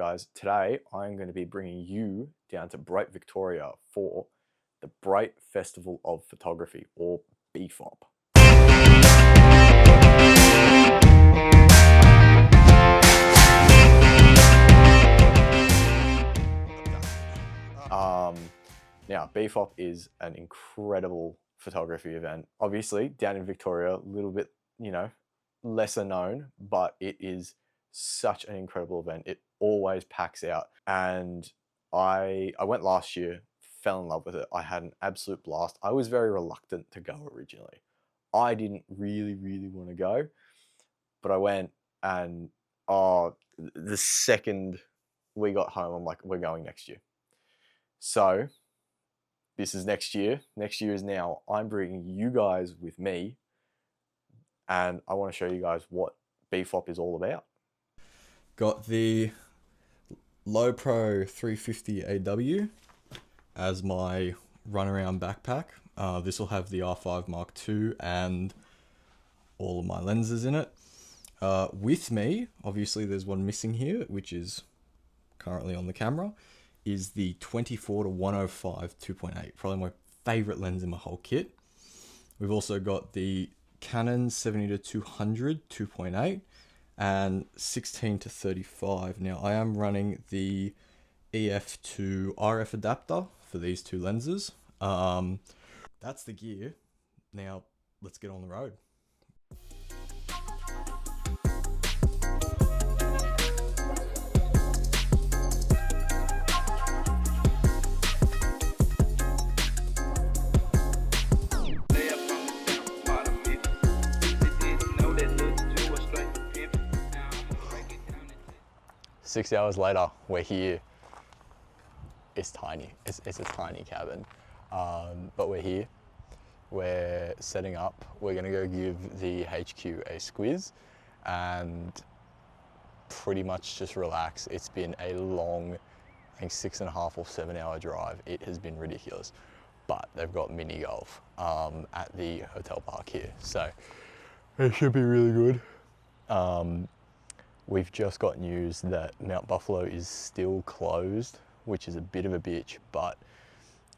guys? Today I'm going to be bringing you down to Bright, Victoria for the Bright Festival of Photography, or BFOP. Now, BFOP is an incredible photography event. Obviously, down in Victoria, a little bit, lesser known, but it is such an incredible event. It always packs out. And I went last year, fell in love with it. I had an absolute blast. I was very reluctant to go originally. I didn't really want to go, but I went, and the second we got home, I'm like, we're going next year. So this is next year. Next year is now. I'm bringing you guys with me, and I want to show you guys what BFOP is all about. Got the Low Pro 350 AW as my runaround backpack. This will have the R5 Mark II and all of my lenses in it. With me, obviously there's one missing here, which is currently on the camera, is the 24-105 2.8, probably my favorite lens in my whole kit. We've also got the Canon 70-200 2.8 and 16-35. Now I am running the EF to RF adapter for these two lenses. That's the gear. Now let's get on the road. Six hours later, we're here. It's tiny. It's a tiny cabin, but we're here. We're setting up. We're gonna go give the HQ a squiz and pretty much just relax. It's been a long, I think 6.5 or 7 hour drive. It has been ridiculous, but they've got mini golf at the hotel park here, so it should be really good. We've just got news that Mount Buffalo is still closed, which is a bit of a bitch, but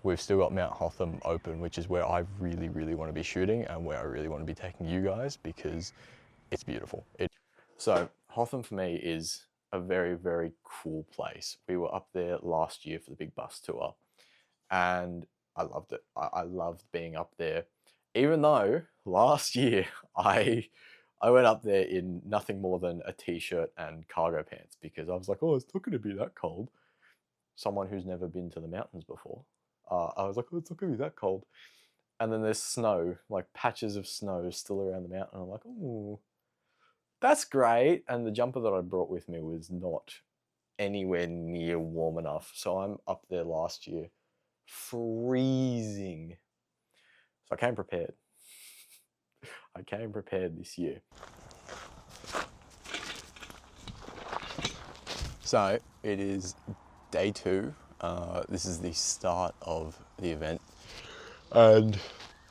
we've still got Mount Hotham open, which is where I really want to be shooting and where I really want to be taking you guys, because it's beautiful. So Hotham for me is a very cool place. We were up there last year for the big bus tour, and I loved it. I loved being up there, even though last year I went up there in nothing more than a t-shirt and cargo pants, because I was like, oh, it's not going to be that cold. Someone who's never been to the mountains before, I was like, oh, it's not going to be that cold. And then there's snow, like patches of snow still around the mountain. I'm like, oh, that's great. And the jumper that I brought with me was not anywhere near warm enough. So I'm up there last year, freezing. So I came prepared. I came prepared this year. So it is day 2. This is the start of the event, and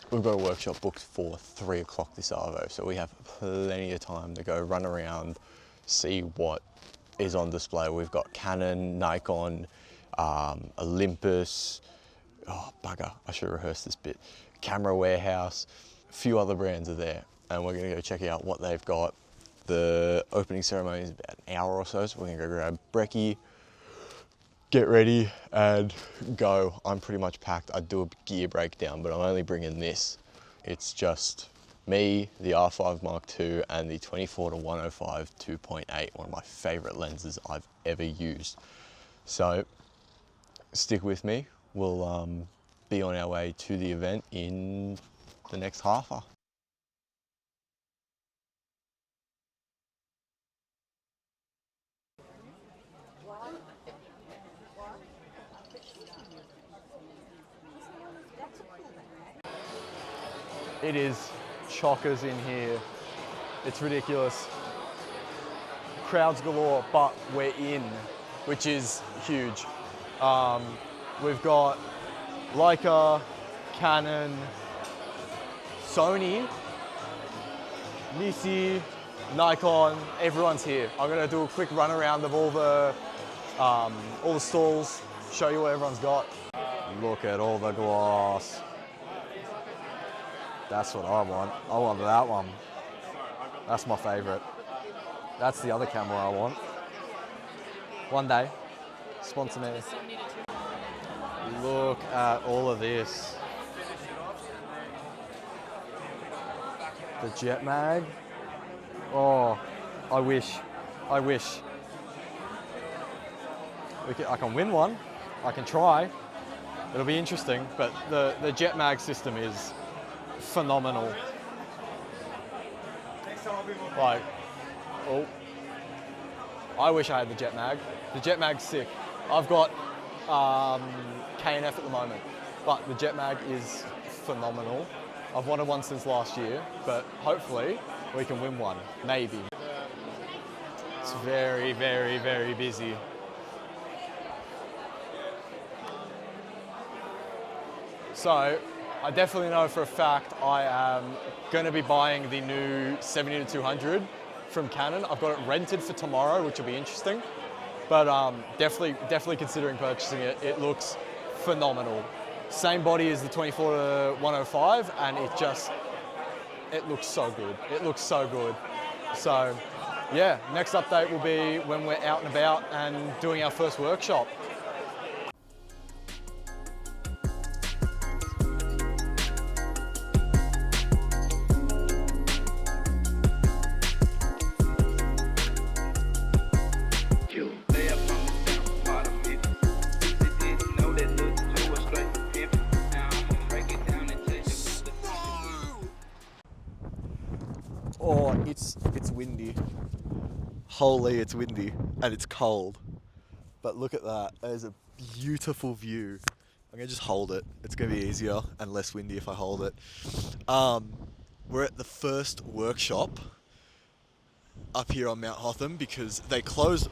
we've got a workshop booked for 3 o'clock this arvo, so we have plenty of time to go run around, see what is on display. We've got Canon, Nikon, Olympus, oh bugger, I should rehearse this bit, Camera Warehouse. A few other brands are there, and we're gonna go check out what they've got. The opening ceremony is about an hour or so we're gonna go grab brekkie, get ready and go. I'm pretty much packed. I'd do a gear breakdown, but I'm only bringing this. It's just me, the R5 Mark II and the 24-105 2.8, one of my favorite lenses I've ever used. So stick with me. We'll be on our way to the event in the next half hour. It is chockers in here. It's ridiculous. Crowds galore, but we're in, which is huge. We've got Leica, Canon, Sony, Nisi, Nikon, everyone's here. I'm gonna do a quick run around of all the all the stalls, show you what everyone's got. Look at all the glass. That's what I want. I want that one. That's my favorite. That's the other camera I want. One day, sponsor me. Look at all of this. The jet mag. Oh, I wish. I can win one. I can try. It'll be interesting, but the jet mag system is phenomenal. Like, oh, I wish I had the jet mag. The jet mag's sick. I've got K&F at the moment, but the jet mag is phenomenal. I've wanted one since last year, but hopefully we can win one, maybe. It's very, very, very busy. So I definitely know for a fact I am going to be buying the new 70-200 from Canon. I've got it rented for tomorrow, which will be interesting. But definitely considering purchasing it. It looks phenomenal. Same body as the 24-105, and it looks so good. It looks so good. So yeah, next update will be when we're out and about and doing our first workshop. Oh, it's windy. Holy, it's windy and it's cold. But look at that. There's a beautiful view. I'm gonna just hold it. It's gonna be easier and less windy if I hold it. We're at the first workshop up here on Mount Hotham because they closed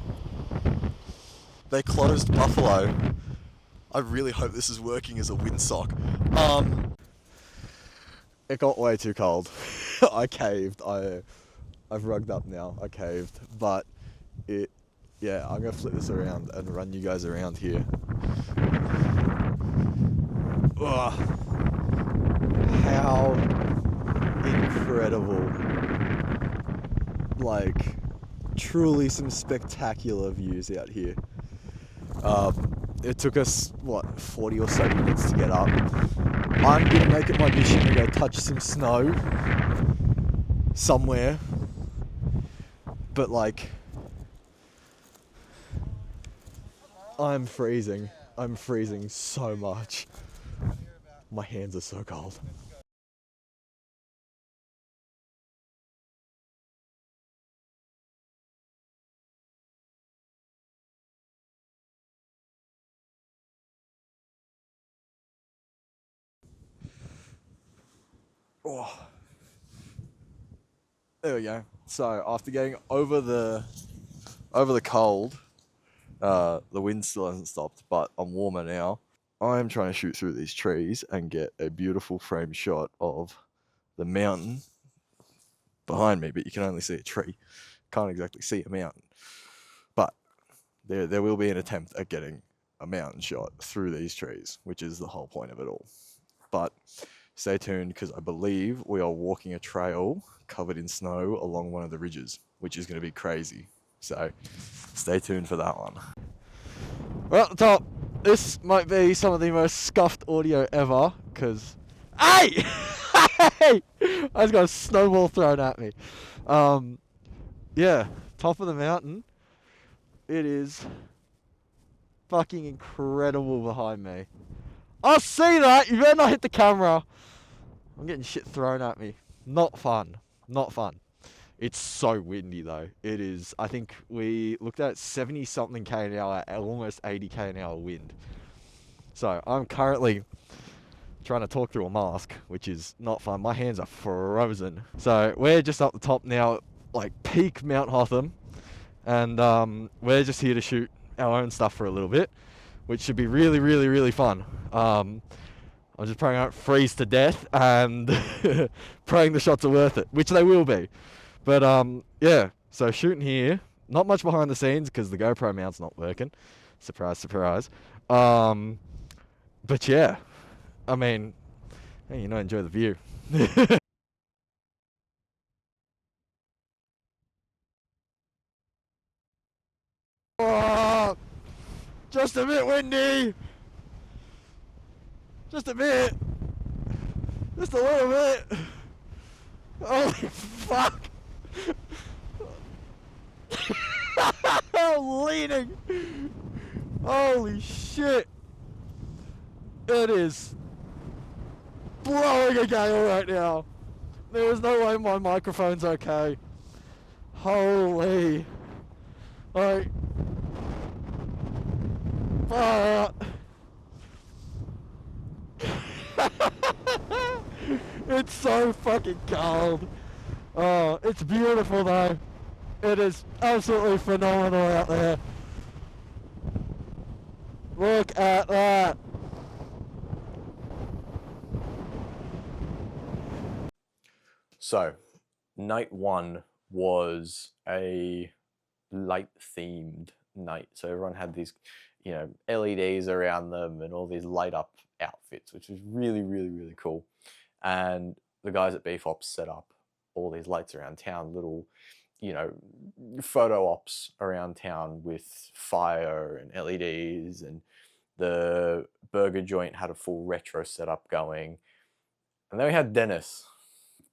Buffalo. I really hope this is working as a windsock. It got way too cold. I caved. I've rugged up now. I caved, but yeah, I'm gonna flip this around and run you guys around here. Ugh. How incredible. Like, truly some spectacular views out here. It took us, 40 or so minutes to get up. I'm gonna make it my mission to go touch some snow somewhere. But like, I'm freezing. I'm freezing so much. My hands are so cold. Oh. There we go. So after getting over the cold, the wind still hasn't stopped, but I'm warmer now. I'm trying to shoot through these trees and get a beautiful frame shot of the mountain behind me, but you can only see a tree. Can't exactly see a mountain. But there will be an attempt at getting a mountain shot through these trees, which is the whole point of it all. But stay tuned, because I believe we are walking a trail covered in snow along one of the ridges, which is going to be crazy. So stay tuned for that one. We're at the top. This might be some of the most scuffed audio ever, because... Hey! Hey! I just got a snowball thrown at me. Yeah, top of the mountain. It is fucking incredible behind me. I see that! You better not hit the camera. I'm getting shit thrown at me. Not fun. Not fun. It's so windy though. It is, I think we looked at 70 something k an hour, almost 80 k an hour wind. So I'm currently trying to talk through a mask, which is not fun. My hands are frozen. So we're just up the top now, like peak Mount Hotham. And we're just here to shoot our own stuff for a little bit, which should be really, really, really fun. I'm just praying I don't freeze to death and praying the shots are worth it, which they will be. But yeah, so shooting here, Not much behind the scenes because the GoPro mount's not working. Surprise, surprise. But yeah, I mean, hey, enjoy the view. Oh, just a bit windy. Just a bit. Just a little bit. Holy fuck. I'm leaning. Holy shit. It is blowing a gale right now. There is no way my microphone's okay. Holy. Like. It's so fucking cold. Oh, it's beautiful though. It is absolutely phenomenal out there. Look at that. So, night one was a light themed night. So everyone had these, LEDs around them and all these light up outfits, which was really, really, really cool. And the guys at BFOP set up all these lights around town, little, photo ops around town with fire and LEDs, and the burger joint had a full retro setup going. And then we had Dennis.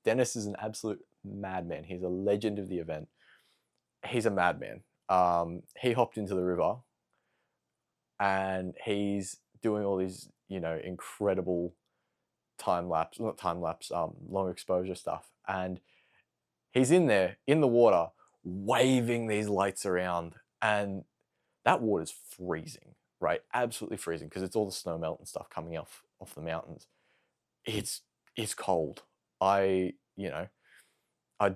Dennis is an absolute madman. He's a legend of the event. He's a madman. He hopped into the river and he's doing all these, incredible long exposure stuff. And he's in there, in the water, waving these lights around. And that water's freezing, right? Absolutely freezing, because it's all the snow melt and stuff coming off the mountains. It's cold. I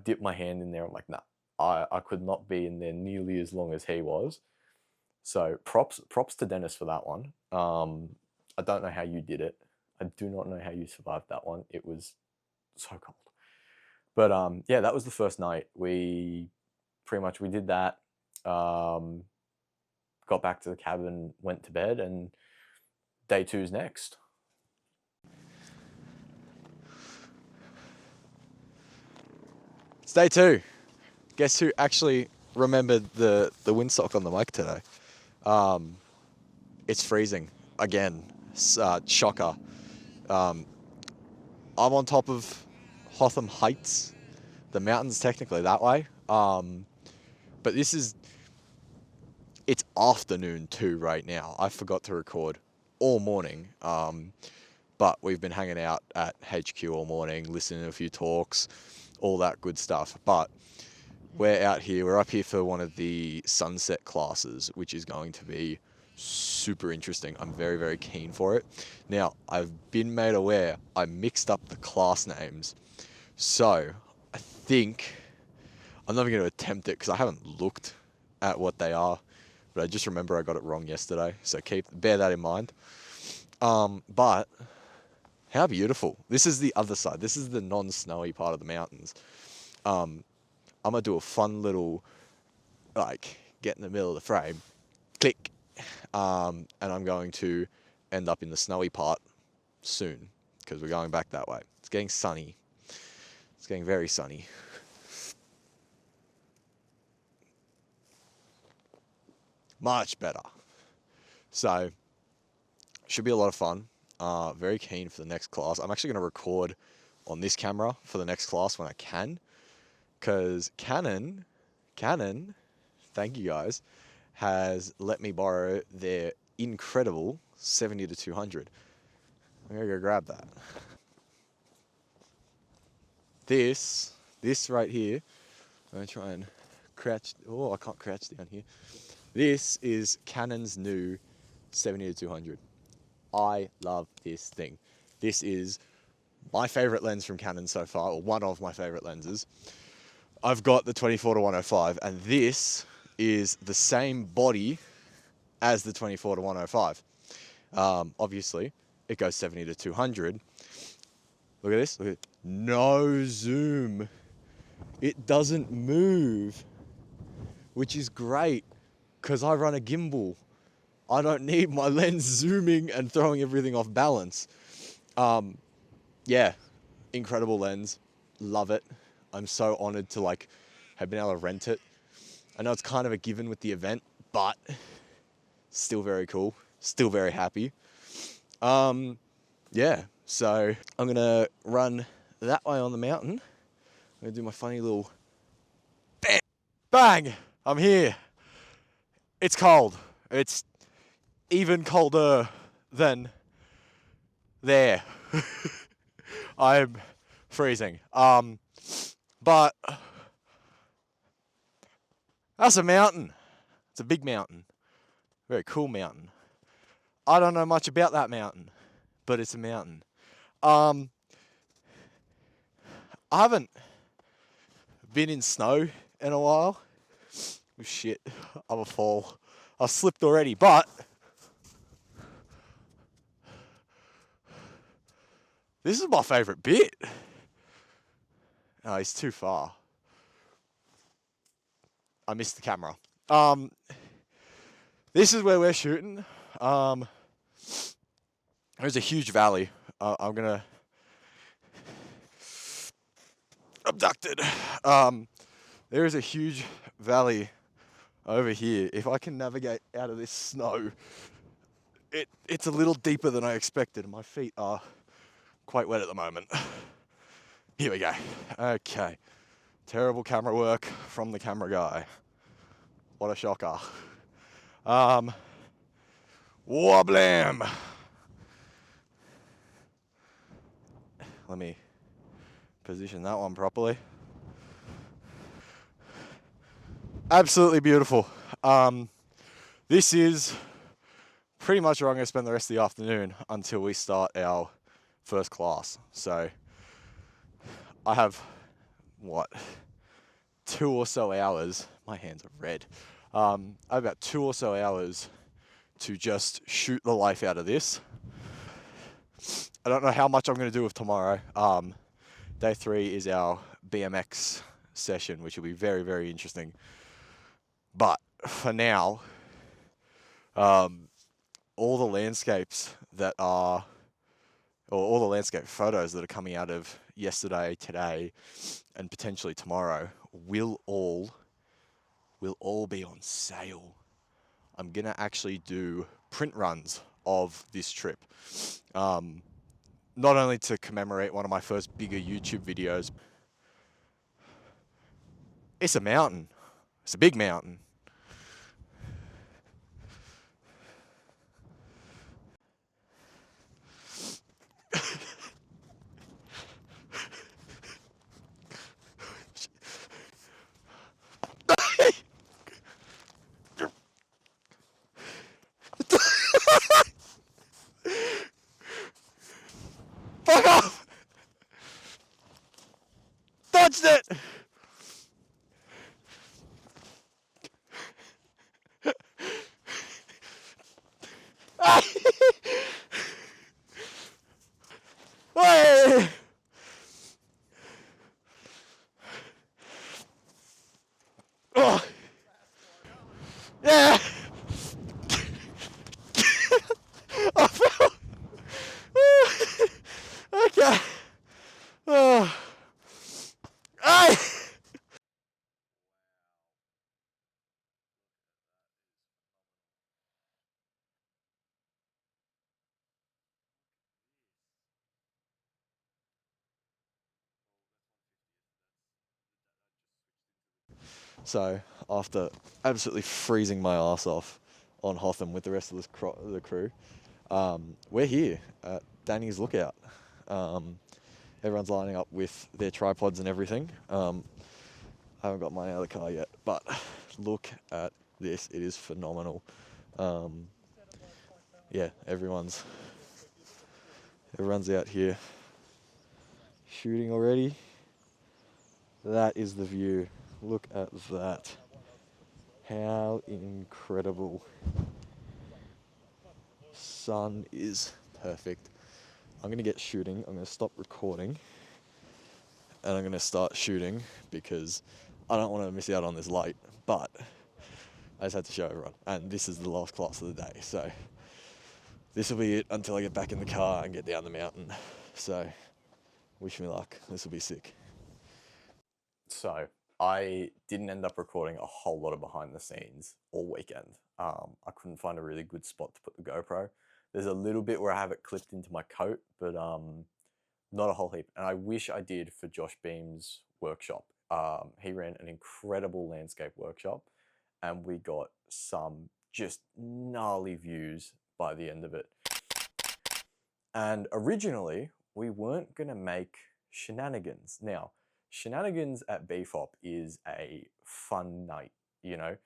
dipped my hand in there. I'm like, nah, I could not be in there nearly as long as he was. So props to Dennis for that one. I don't know how you did it. I do not know how you survived that one. It was so cold. But yeah, that was the first night. We did that. Got back to the cabin, went to bed, and day two's next. It's day two. Guess who actually remembered the windsock on the mic today? It's freezing again. Shocker. I'm on top of Hotham Heights, the mountains technically that way. But it's afternoon too right now. I forgot to record all morning. But we've been hanging out at HQ all morning, listening to a few talks, all that good stuff. But we're out here, we're up here for one of the sunset classes, which is going to be super interesting. I'm very, very keen for it. Now, I've been made aware I mixed up the class names. So, I think, I'm not even going to attempt it because I haven't looked at what they are, but I just remember I got it wrong yesterday. So bear that in mind. But how beautiful. This is the other side. This is the non-snowy part of the mountains. I'm going to do a fun little, get in the middle of the frame, click, and I'm going to end up in the snowy part soon because we're going back that way. It's getting sunny. It's getting very sunny. Much better. So, should be a lot of fun. Very keen for the next class. I'm actually going to record on this camera for the next class when I can. Because Canon, thank you guys, has let me borrow their incredible 70-200. I'm going to go grab that. This right here, I'm going to try and crouch. Oh, I can't crouch down here. This is Canon's new 70-200. I love this thing. This is my favorite lens from Canon so far, or one of my favorite lenses. I've got the 24-105, and this is the same body as the 24-105. Obviously, it goes 70-200. Look at this. Look at it. No zoom. It doesn't move, which is great because I run a gimbal. I don't need my lens zooming and throwing everything off balance. Yeah, incredible lens. Love it. I'm so honored to like have been able to rent it. I know it's kind of a given with the event, but still very cool. Still very happy. Yeah, so I'm gonna run that way on the mountain. I'm gonna do my funny little bang, bang. I'm here. It's cold. It's even colder than there. I'm freezing. But that's a mountain. It's a big mountain. Very cool mountain. I don't know much about that mountain, but it's a mountain. I haven't been in snow in a while. Oh, shit, I'm a fall. I've slipped already, but this is my favourite bit. Oh, he's too far. I missed the camera. This is where we're shooting. There's a huge valley. I'm gonna abducted. There is a huge valley over here. If I can navigate out of this snow, it's a little deeper than I expected. My feet are quite wet at the moment. Here we go. Okay. Terrible camera work from the camera guy. What a shocker. Woblam. Let me position that one properly. Absolutely beautiful. This is pretty much where I'm going to spend the rest of the afternoon until we start our first class. So I have, 2 or so hours. My hands are red. I have about 2 or so hours to just shoot the life out of this. I don't know how much I'm going to do with tomorrow. Day 3 is our BMX session, which will be very, very interesting. But for now, all the landscapes that are, or all the landscape photos that are coming out of yesterday, today, and potentially tomorrow will all be on sale. I'm gonna actually do print runs of this trip. Not only to commemorate one of my first bigger YouTube videos. It's a mountain. It's a big mountain. Fuck off! Dodged it! Hey! Oh. Yeah! I fell. Okay. Oh. Hey! So, after absolutely freezing my ass off on Hotham with the rest of the crew, we're here at Danny's Lookout. Everyone's lining up with their tripods and everything. I haven't got mine out of the car yet, but look at this. It is phenomenal. Yeah, everyone's out here shooting already. That is the view. Look at that. How incredible. Sun is perfect. I'm going to get shooting. I'm going to stop recording. And I'm going to start shooting because I don't want to miss out on this light. But I just had to show everyone. And this is the last class of the day. So this will be it until I get back in the car and get down the mountain. So wish me luck. This will be sick. So I didn't end up recording a whole lot of behind the scenes all weekend. I couldn't find a really good spot to put the GoPro. There's a little bit where I have it clipped into my coat, but not a whole heap. And I wish I did for Josh Beam's workshop. He ran an incredible landscape workshop, and we got some just gnarly views by the end of it. And originally, we weren't going to make shenanigans. Now, shenanigans at BFOP is a fun night, you know?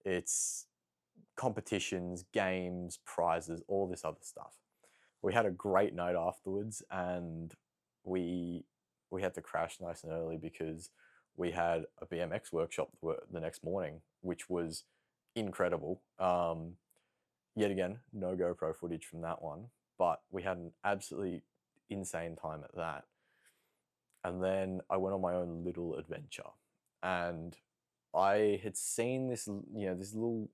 It's competitions, games, prizes, all this other stuff. We had a great night afterwards, and we had to crash nice and early because we had a BMX workshop the next morning, which was incredible. Yet again, no GoPro footage from that one, but we had an absolutely insane time at that. And then I went on my own little adventure, and I had seen this, you know, this little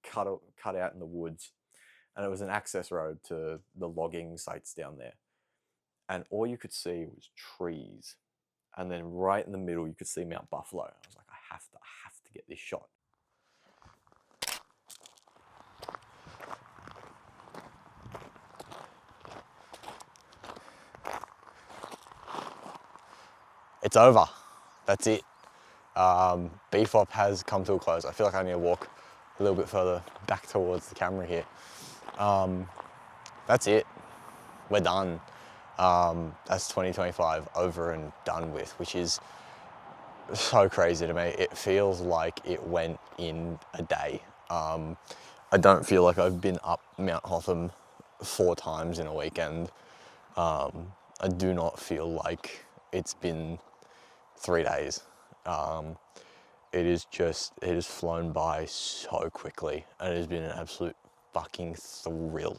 cut out in the woods, and it was an access road to the logging sites down there. And all you could see was trees. And then right in the middle, you could see Mount Buffalo. I was like, I have to get this shot. It's over. That's it. BFOP has come to a close. I feel like I need to walk a little bit further back towards the camera here. That's it. We're done. That's 2025 over and done with, which is so crazy to me. It feels like it went in a day. I don't feel like I've been up Mount Hotham 4 times in a weekend. I do not feel like it's been 3 days. It has flown by so quickly, and it has been an absolute fucking thrill.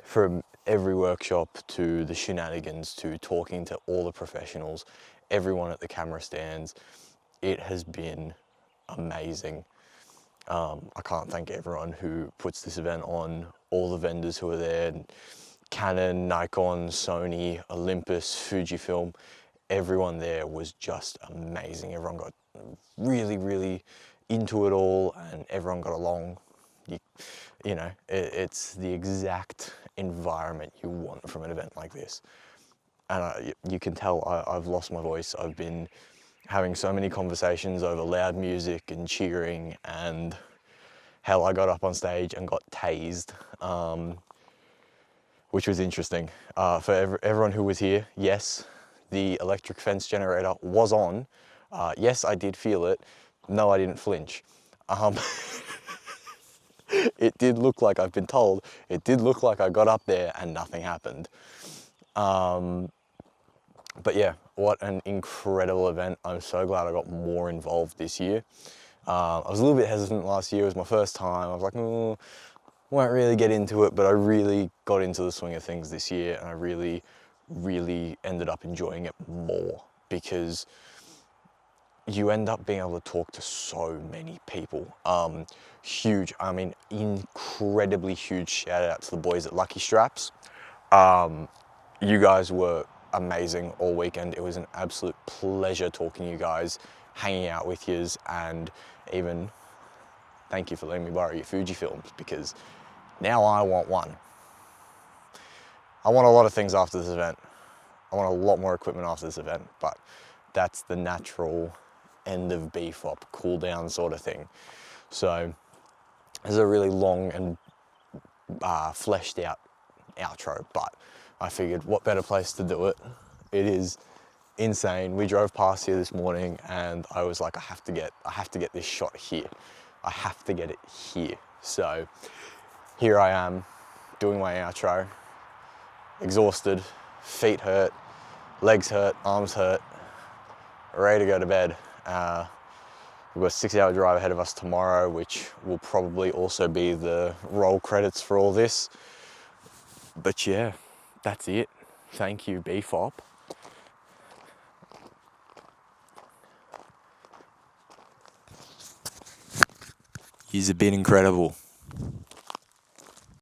From every workshop to the shenanigans to talking to all the professionals, everyone at the camera stands, it has been amazing. I can't thank everyone who puts this event on, all the vendors who are there, Canon, Nikon, Sony, Olympus, Fujifilm. Everyone there was just amazing. Everyone got really, really into it all, and everyone got along. You know, it's the exact environment you want from an event like this. And you can tell I've lost my voice. I've been having so many conversations over loud music and cheering, and hell, I got up on stage and got tased, which was interesting. For everyone who was here, yes, the electric fence generator was on. Yes, I did feel it. No, I didn't flinch. It did look like, I've been told, it did look like I got up there and nothing happened. But yeah, what an incredible event. I'm so glad I got more involved this year. I was a little bit hesitant last year. It was my first time. I was like, won't really get into it, but I really got into the swing of things this year, and I really, really ended up enjoying it more because you end up being able to talk to so many people. Incredibly huge shout out to the boys at Lucky Straps. You guys were amazing all weekend. It was an absolute pleasure talking to you guys, hanging out with yous, and even thank you for letting me borrow your Fujifilms, because now I want one. I want a lot of things after this event. I want a lot more equipment after this event, but that's the natural end of BFOP, cool down sort of thing. So this is a really long and fleshed out outro, but I figured what better place to do it. It is insane. We drove past here this morning, and I was like, I have to get this shot here. I have to get it here. So here I am doing my outro, exhausted, feet hurt, legs hurt, arms hurt, ready to go to bed. We've got a 6-hour drive ahead of us tomorrow, which will probably also be the roll credits for all this. But yeah, that's it. Thank you, BFOP. He's been incredible.